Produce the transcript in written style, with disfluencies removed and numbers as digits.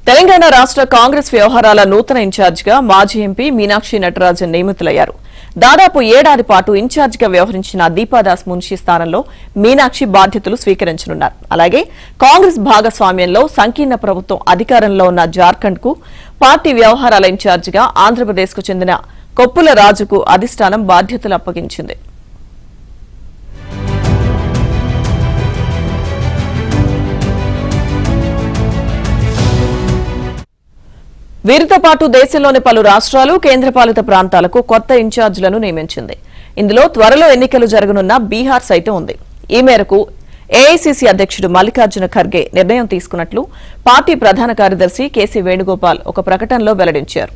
తెలంగాణ రాష్ట్ర కాంగ్రెస్ వ్యవహారాల నూతన ఇన్ఛార్జిగా మాజీ ఎంపీ మీనాక్షి నటరాజన్ నియమితులయ్యారు. దాదాపు ఏడాది పాటు ఇన్ఛార్జిగా వ్యవహరించిన దీపాదాస్ మున్షి స్థానంలో మీనాక్షి బాధ్యతలు స్వీకరించనున్నారు. అలాగే కాంగ్రెస్ భాగస్వామ్యంలో సంకీర్ణ ప్రభుత్వం అధికారంలో ఉన్న జార్ఖండ్ కు పార్టీ వ్యవహారాల ఇన్ఛార్జిగా ఆంధ్రప్రదేశ్ కు చెందిన కొప్పుల రాజుకు అధిష్టానం బాధ్యతలు అప్పగించింది. వీరితో పాటు దేశంలోని పలు రాష్ట్రాలు కేంద్రపాలిత ప్రాంతాలకు కొత్త ఇన్ఛార్జీలను నియమించింది. ఇందులో త్వరలో ఎన్నికలు జరగనున్న బీహార్ సైతం ఉంది. ఈ మేరకు ఏఐసీసీ అధ్యక్షుడు మల్లికార్జున ఖర్గే నిర్ణయం తీసుకున్నట్లు పార్టీ ప్రధాన కార్యదర్శి కేసీ వేణుగోపాల్ ఒక ప్రకటనలో వెల్లడించారు.